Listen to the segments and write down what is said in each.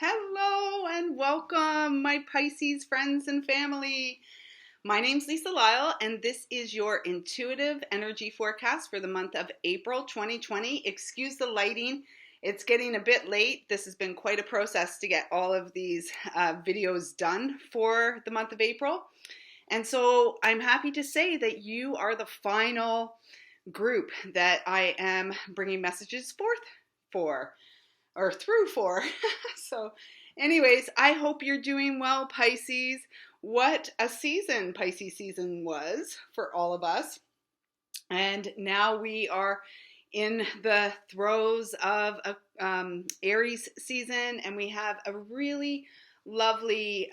Hello and welcome, my Pisces friends and family. My name's Lyle, and this is your intuitive energy forecast for the month of April 2020. Excuse the lighting, it's getting a bit late. This has been quite a process to get all of these videos done for the month of April. And so I'm happy to say that you are the final group that I am bringing messages forth for. Or through for. So anyways, I hope you're doing well, Pisces. What a season Pisces season was for all of us. And now we are in the throes of Aries season, and we have a really lovely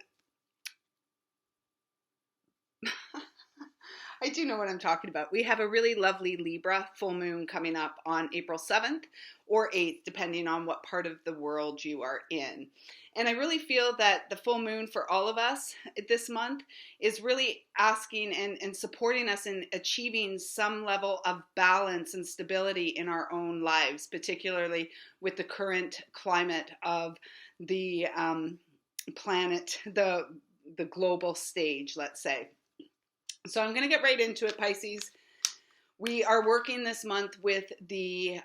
I do know what I'm talking about. We have a really lovely Libra full moon coming up on April 7th or 8th, depending on what part of the world you are in. And I really feel that the full moon for all of us this month is really asking and supporting us in achieving some level of balance and stability in our own lives, particularly with the current climate of the planet, the global stage, let's say. So I'm going to get right into it, Pisces. We are working this month with the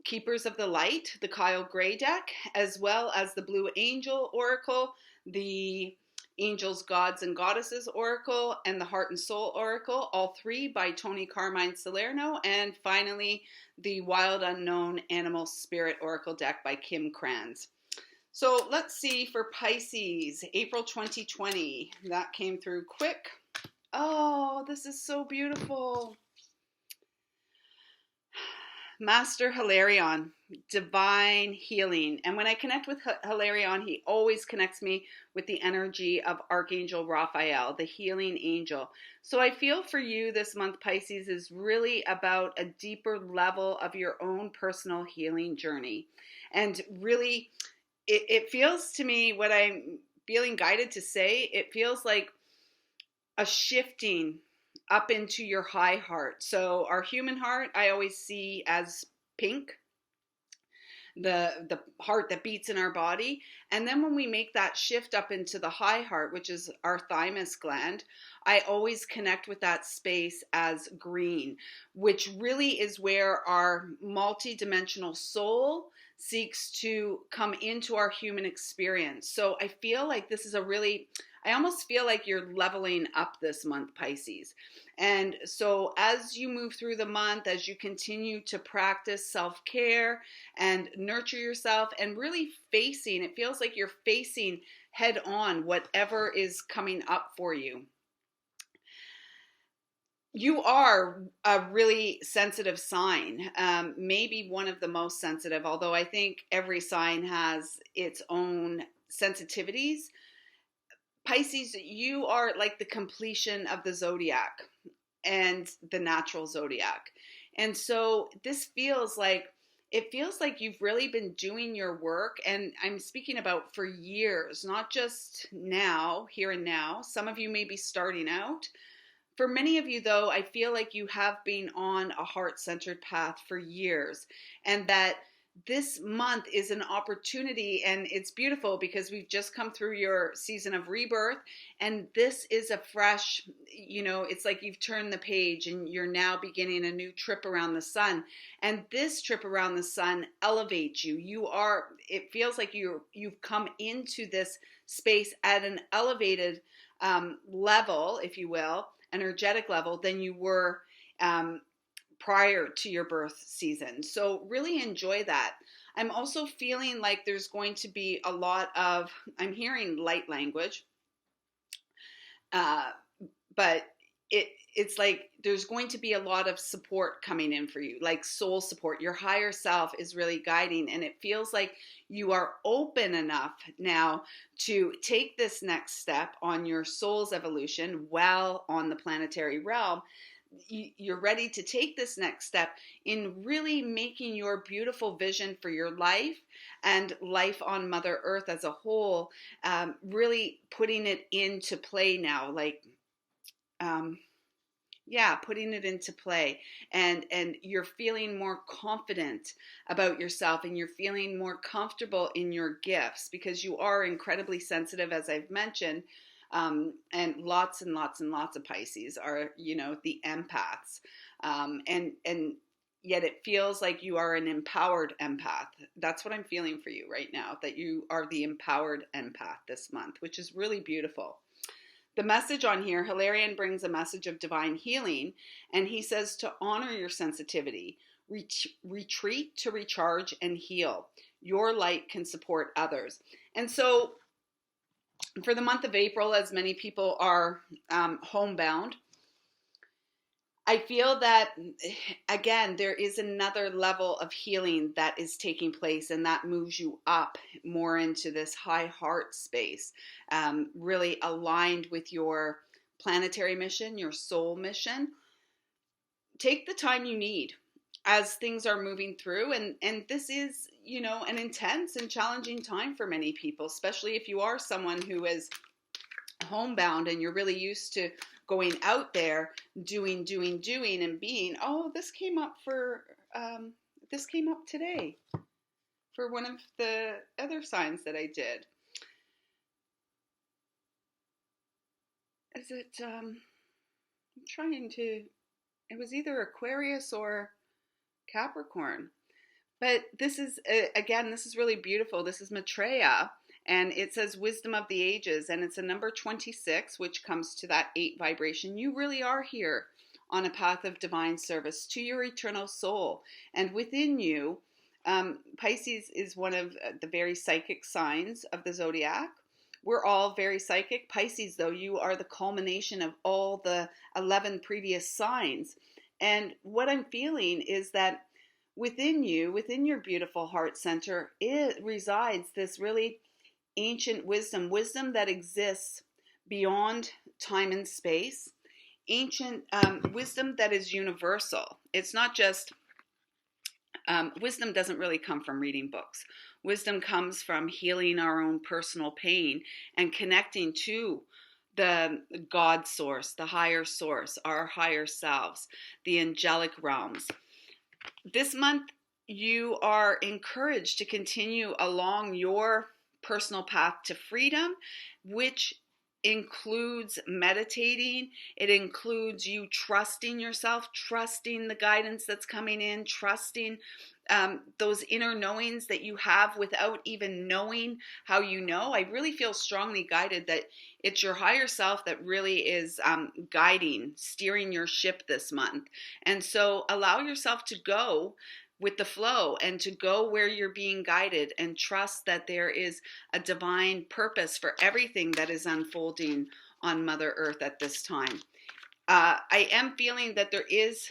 Keepers of the Light, the Kyle Gray deck, as well as the Blue Angel Oracle, the Angels, Gods, and Goddesses Oracle, and the Heart and Soul Oracle, all three by Toni, Carmine, Salerno, and finally the Wild Unknown Animal Spirit Oracle deck by Kim Kranz. So let's see for Pisces, April 2020. That came through quick. Oh, this is so beautiful. Master Hilarion, divine healing. And when I connect with Hilarion, he always connects me with the energy of Archangel Raphael, the healing angel. So I feel for you this month, Pisces, is really about a deeper level of your own personal healing journey. And really, it feels to me, what I'm feeling guided to say, it feels like a shifting up into your high heart. So our human heart, I always see as pink, the heart that beats in our body. And then when we make that shift up into the high heart, which is our thymus gland, I always connect with that space as green, which really is where our multidimensional soul seeks to come into our human experience. So I feel like this is I almost feel like you're leveling up this month, Pisces. And so as you move through the month, as you continue to practice self-care and nurture yourself and really it feels like you're facing head on whatever is coming up for you. You are a really sensitive sign, maybe one of the most sensitive, although I think every sign has its own sensitivities. Pisces, you are like the completion of the zodiac and the natural zodiac. And so it feels like you've really been doing your work, and I'm speaking about for years, not just now, here and now. Some of you may be starting out. For many of you, though, I feel like you have been on a heart-centered path for years, and that this month is an opportunity, and it's beautiful because we've just come through your season of rebirth, and this is a fresh, it's like you've turned the page and you're now beginning a new trip around the sun. And this trip around the sun elevates you. It feels like you've come into this space at an elevated level, if you will, energetic level, than you were prior to your birth season. So really enjoy that. I'm also feeling like there's going to be a lot of, I'm hearing light language, but it's like there's going to be a lot of support coming in for you, like soul support. Your higher self is really guiding, and it feels like you are open enough now to take this next step on your soul's evolution well on the planetary realm. You're ready to take this next step in really making your beautiful vision for your life and life on Mother Earth as a whole, really putting it into play now. Like Yeah, putting it into play, and you're feeling more confident about yourself, and you're feeling more comfortable in your gifts because you are incredibly sensitive, as I've mentioned. And lots and lots and lots of Pisces are, the empaths. And yet it feels like you are an empowered empath. That's what I'm feeling for you right now, that you are the empowered empath this month, which is really beautiful. The message on here, Hilarion brings a message of divine healing, and he says to honor your sensitivity, retreat to recharge and heal. Your light can support others. And so for the month of April, as many people are homebound, I feel that, again, there is another level of healing that is taking place, and that moves you up more into this high heart space, really aligned with your planetary mission, your soul mission. Take the time you need as things are moving through, and this is, an intense and challenging time for many people, especially if you are someone who is homebound and you're really used to going out there doing and being. Oh, this came up today for one of the other signs that I did. I'm trying to, it was either Aquarius or Capricorn, but this is again, this is really beautiful. This is Maitreya, and it says wisdom of the ages, and it's a number 26, which comes to that 8 vibration. You really are here on a path of divine service to your eternal soul. And within you, Pisces is one of the very psychic signs of the zodiac. We're all very psychic. Pisces, though, you are the culmination of all the 11 previous signs. And what I'm feeling is that within you, within your beautiful heart center, it resides this really ancient wisdom that exists beyond time and space, ancient wisdom that is universal. It's not just, wisdom doesn't really come from reading books. Wisdom comes from healing our own personal pain and connecting to the God source, the higher source, our higher selves, the angelic realms. This month, you are encouraged to continue along your personal path to freedom, which includes meditating. It includes you trusting yourself, trusting the guidance that's coming in, trusting those inner knowings that you have without even knowing how you know. I really feel strongly guided that it's your higher self that really is guiding, steering your ship this month. And so allow yourself to go with the flow and to go where you're being guided, and trust that there is a divine purpose for everything that is unfolding on Mother Earth at this time. I am feeling that there is,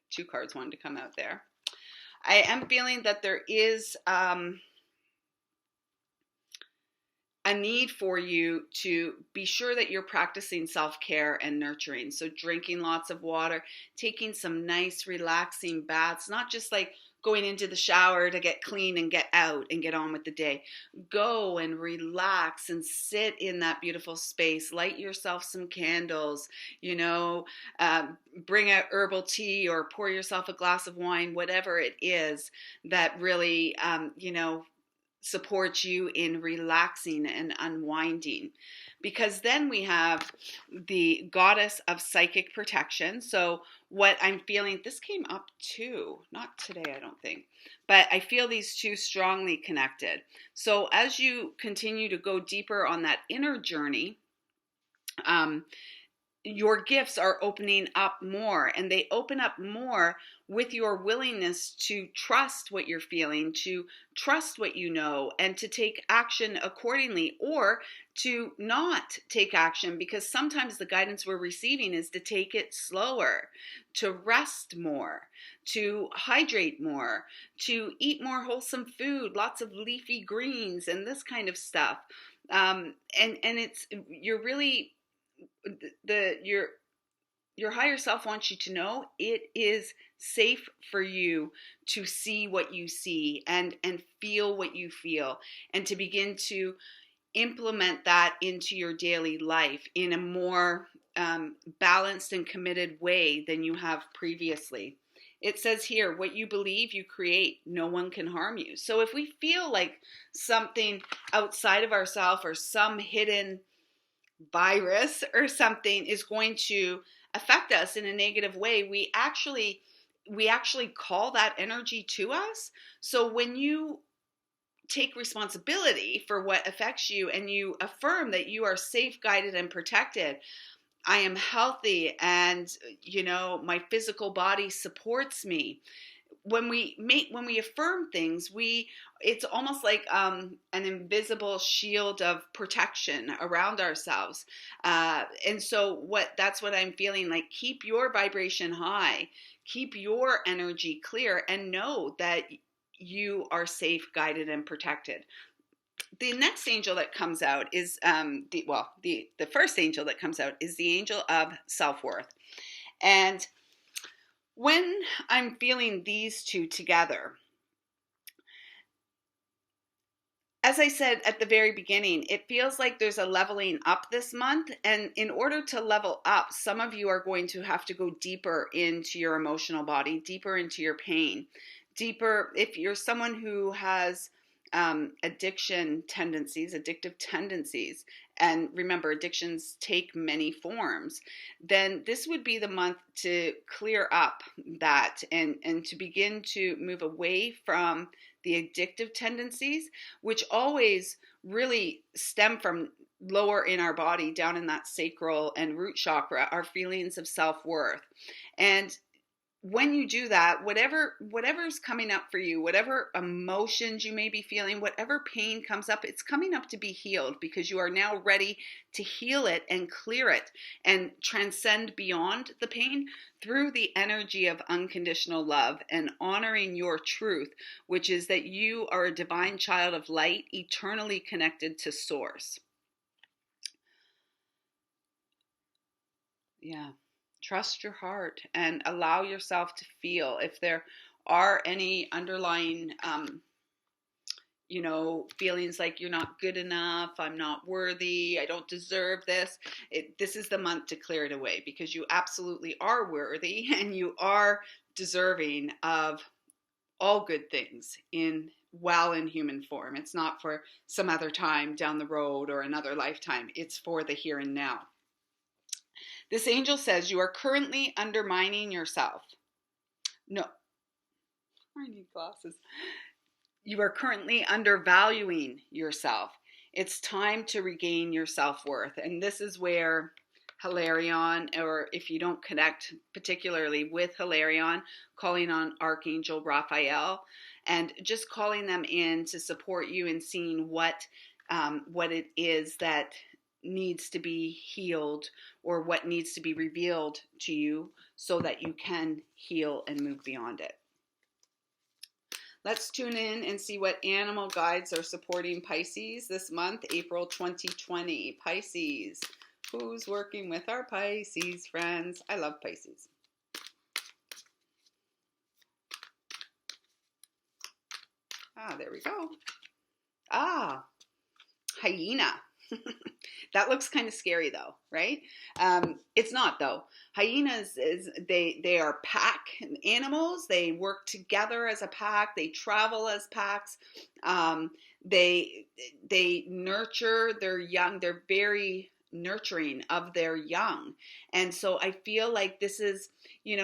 2 cards wanted to come out there. I am feeling that there is a need for you to be sure that you're practicing self-care and nurturing. So drinking lots of water, taking some nice relaxing baths, not just like going into the shower to get clean and get out and get on with the day. Go and relax and sit in that beautiful space. Light yourself some candles, bring out herbal tea or pour yourself a glass of wine, whatever it is that really, support you in relaxing and unwinding. Because then we have the goddess of psychic protection. So what I'm feeling, this came up too, not today, I don't think, but I feel these two strongly connected. So as you continue to go deeper on that inner journey, your gifts are opening up more, and they open up more with your willingness to trust what you're feeling, to trust what you know, and to take action accordingly, or to not take action, because sometimes the guidance we're receiving is to take it slower, to rest more, to hydrate more, to eat more wholesome food, lots of leafy greens and this kind of stuff. And it's, you're really, your higher self wants you to know it is safe for you to see what you see and feel what you feel, and to begin to implement that into your daily life in a more balanced and committed way than you have previously. It says here, what you believe, you create. No one can harm you. So if we feel like something outside of ourselves or some hidden virus or something is going to affect us in a negative way, we actually call that energy to us. So when you take responsibility for what affects you and you affirm that you are safe, guided, and protected, I am healthy, and my physical body supports me. When we affirm things, it's almost like an invisible shield of protection around ourselves. And so that's what I'm feeling like. Keep your vibration high, keep your energy clear, and know that you are safe, guided, and protected. The next angel that comes out is the first angel that comes out is the angel of self-worth. And when I'm feeling these two together, as I said at the very beginning, it feels like there's a leveling up this month. And in order to level up, some of you are going to have to go deeper into your emotional body, deeper into your pain, deeper. If you're someone who has addictive tendencies, and remember, addictions take many forms, then this would be the month to clear up that and to begin to move away from the addictive tendencies, which always really stem from lower in our body, down in that sacral and root chakra, our feelings of self-worth. And when you do that, whatever's coming up for you, whatever emotions you may be feeling, whatever pain comes up, it's coming up to be healed, because you are now ready to heal it and clear it and transcend beyond the pain through the energy of unconditional love and honoring your truth, which is that you are a divine child of light, eternally connected to source. Yeah. Trust your heart and allow yourself to feel. If there are any underlying, feelings like you're not good enough, I'm not worthy, I don't deserve this, this is the month to clear it away, because you absolutely are worthy and you are deserving of all good things while in human form. It's not for some other time down the road or another lifetime. It's for the here and now. This angel says you are currently undermining yourself. No, I need glasses. You are currently undervaluing yourself. It's time to regain your self-worth. And this is where Hilarion, or if you don't connect particularly with Hilarion, calling on Archangel Raphael and just calling them in to support you in seeing what it is that needs to be healed, or what needs to be revealed to you so that you can heal and move beyond it. Let's tune in and see what animal guides are supporting Pisces this month, April 2020. Pisces. Who's working with our Pisces friends? I love Pisces. There we go. Hyena. That looks kind of scary though, right? It's not though. Hyenas they are pack animals. They work together as a pack. They travel as packs. They nurture their young. They're very nurturing of their young. And so I feel like this is,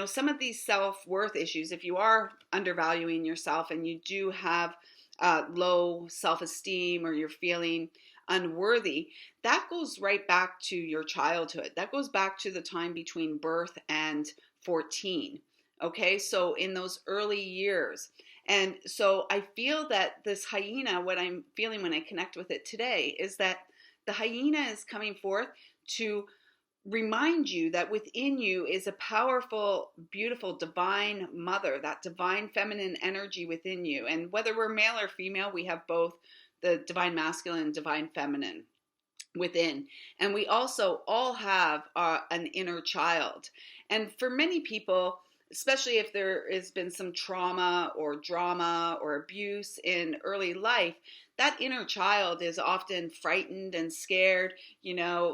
some of these self-worth issues, if you are undervaluing yourself and you do have low self-esteem, or you're feeling unworthy, that goes right back to your childhood. That goes back to the time between birth and 14. Okay, so in those early years. And so I feel that this hyena, what I'm feeling when I connect with it today, is that the hyena is coming forth to remind you that within you is a powerful, beautiful, divine mother, that divine feminine energy within you. And whether we're male or female, we have both the divine masculine and divine feminine within. And we also all have an inner child. And for many people, especially if there has been some trauma or drama or abuse in early life, that inner child is often frightened and scared,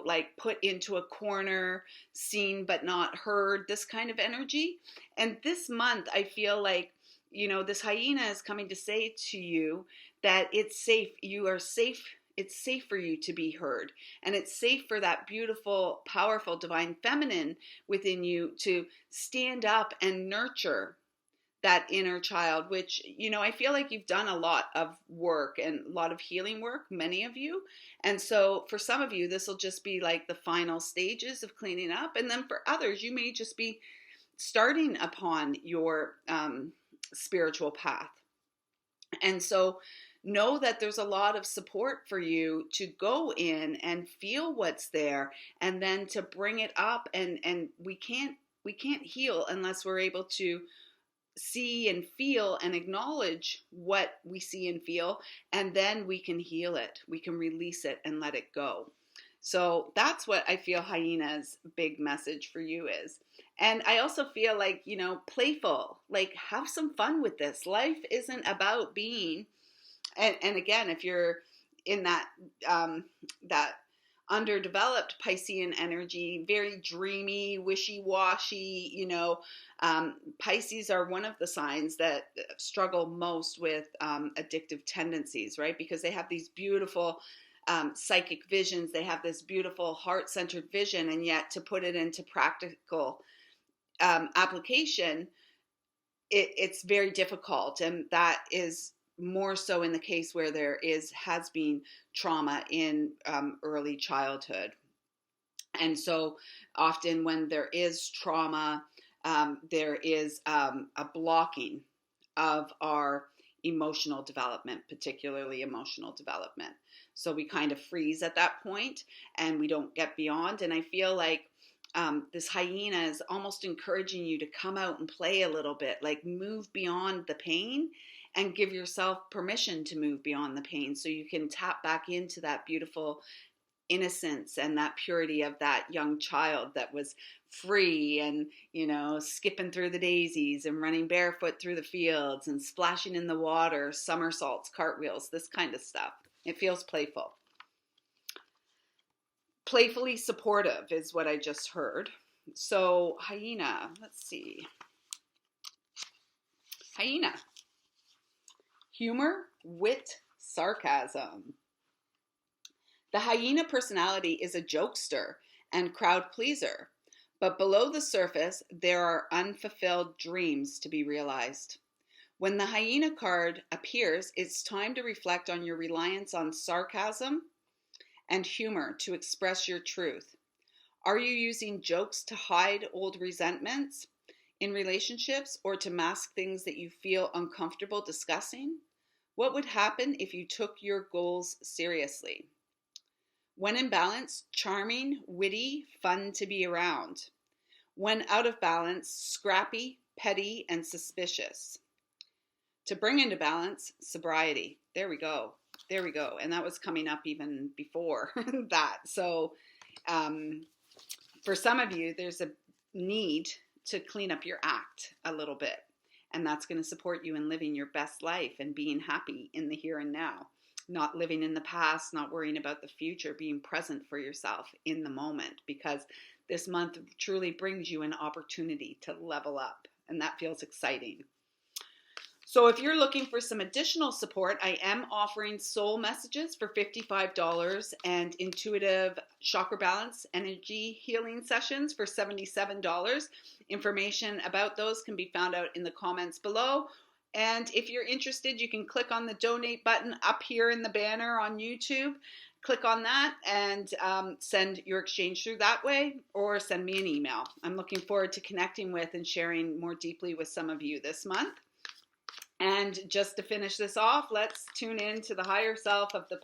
like put into a corner, seen but not heard, this kind of energy. And this month, I feel like, this hyena is coming to say to you that it's safe. You are safe. It's safe for you to be heard. And it's safe for that beautiful, powerful, divine feminine within you to stand up and nurture that inner child, which, I feel like you've done a lot of work and a lot of healing work, many of you. And so for some of you, this will just be like the final stages of cleaning up. And then for others, you may just be starting upon your spiritual path. And so know that there's a lot of support for you to go in and feel what's there, and then to bring it up. And we can't heal unless we're able to see and feel and acknowledge what we see and feel, and then we can heal it. We can release it and let it go. So that's what I feel hyena's big message for you is. And I also feel like, playful, like have some fun with this. Life isn't about being, and again, if you're in that underdeveloped Piscean energy, very dreamy, wishy-washy, Pisces are one of the signs that struggle most with addictive tendencies, right? Because they have these beautiful psychic visions. They have this beautiful heart-centered vision, and yet to put it into practical application, it's very difficult. And that is more so in the case where there has been trauma in early childhood. And so often when there is trauma, there is a blocking of our emotional development, particularly emotional development. So we kind of freeze at that point and we don't get beyond. And I feel like this hyena is almost encouraging you to come out and play a little bit, like move beyond the pain and give yourself permission to move beyond the pain, so you can tap back into that beautiful innocence and that purity of that young child that was free and, skipping through the daisies and running barefoot through the fields and splashing in the water, somersaults, cartwheels, this kind of stuff. It feels playful. Playfully supportive is what I just heard. So hyena, let's see. Hyena. Humor, wit, sarcasm. The hyena personality is a jokester and crowd pleaser, but below the surface, there are unfulfilled dreams to be realized. When the hyena card appears, it's time to reflect on your reliance on sarcasm and humor to express your truth. Are you using jokes to hide old resentments in relationships or to mask things that you feel uncomfortable discussing? What would happen if you took your goals seriously? When in balance, charming, witty, fun to be around. When out of balance, scrappy, petty, and suspicious. To bring into balance, sobriety. There we go. There we go. And that was coming up even before that. So for some of you, there's a need to clean up your act a little bit. And that's going to support you in living your best life and being happy in the here and now. Not living in the past, not worrying about the future, being present for yourself in the moment, because this month truly brings you an opportunity to level up, and that feels exciting. So if you're looking for some additional support, I am offering soul messages for $55 and intuitive chakra balance energy healing sessions for $77. Information about those can be found out in the comments below. And if you're interested, you can click on the donate button up here in the banner on YouTube. Click on that and send your exchange through that way, or send me an email. I'm looking forward to connecting with and sharing more deeply with some of you this month. And just to finish this off, let's tune in to the higher self of the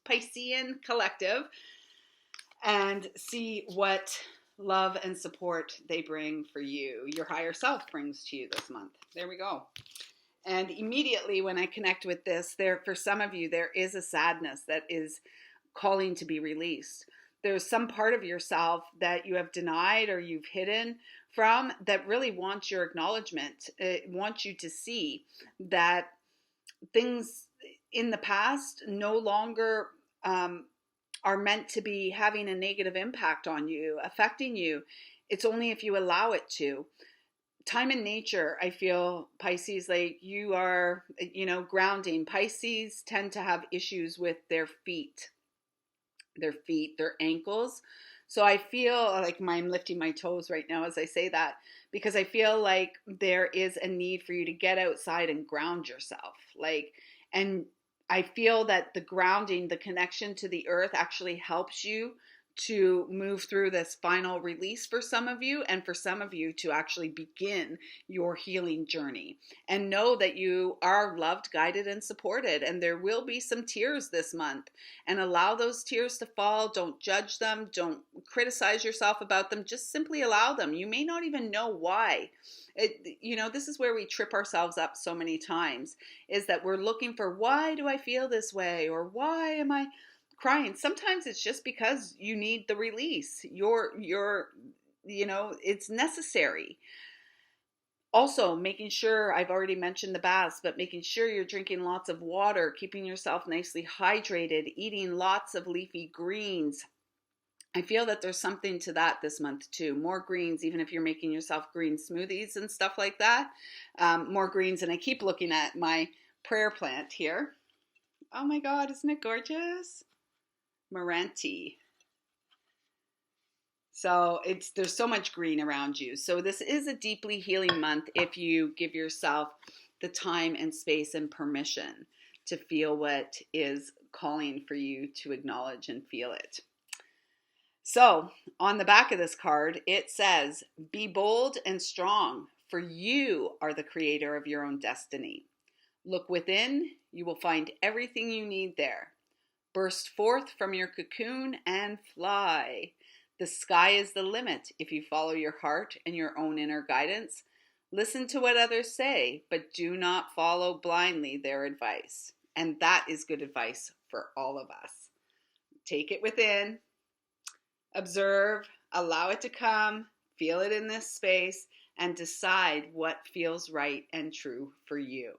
Piscean collective and see what love and support they bring for you. Your higher self brings to you this month. There we go. And immediately when I connect with this, for some of you, there is a sadness that is calling to be released. there's some part of yourself that you have denied or you've hidden from that really wants your acknowledgement. It wants you to see that things in the past no longer are meant to be having a negative impact on you, affecting you. It's only if you allow it to. Time in nature, I feel, Pisces, like you are, grounding. Pisces tend to have issues with their feet, their ankles. So I feel like I'm lifting my toes right now as I say that, because I feel like there is a need for you to get outside and ground yourself. And I feel that the grounding, the connection to the earth actually helps you to move through this final release for some of you, and for some of you to actually begin your healing journey. And know that you are loved, guided, and supported. And there will be some tears this month. And allow those tears to fall. Don't judge them. Don't criticize yourself about them. Just simply allow them. You may not even know why. This is where we trip ourselves up so many times, is that we're looking for, why do I feel this way? Or why am I crying? Sometimes it's just because you need the release. It's necessary. Also, making sure, I've already mentioned the baths, but making sure you're drinking lots of water, keeping yourself nicely hydrated, eating lots of leafy greens. I feel that there's something to that this month too. More greens, even if you're making yourself green smoothies and stuff like that. More greens. And I keep looking at my prayer plant here. Oh my God, isn't it gorgeous? Moranti. So there's so much green around you. So this is a deeply healing month if you give yourself the time and space and permission to feel what is calling for you to acknowledge and feel it. So on the back of this card, it says, be bold and strong, for you are the creator of your own destiny. Look within, you will find everything you need there. Burst forth from your cocoon and fly. The sky is the limit if you follow your heart and your own inner guidance. Listen to what others say, but do not follow blindly their advice. And that is good advice for all of us. Take it within, observe, allow it to come, feel it in this space, and decide what feels right and true for you.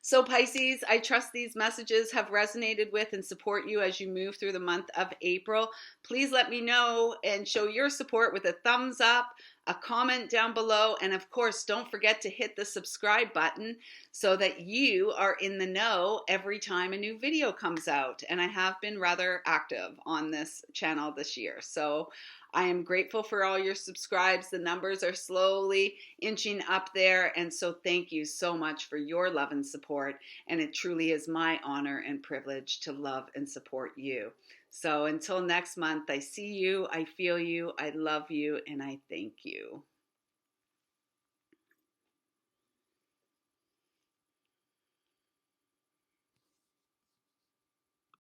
So Pisces, I trust these messages have resonated with and support you as you move through the month of April. Please let me know and show your support with a thumbs up, a comment down below, and of course, don't forget to hit the subscribe button so that you are in the know every time a new video comes out. And I have been rather active on this channel this year. So I am grateful for all your subscribes. The numbers are slowly inching up there. And so thank you so much for your love and support. And it truly is my honor and privilege to love and support you. So until next month, I see you, I feel you, I love you, and I thank you.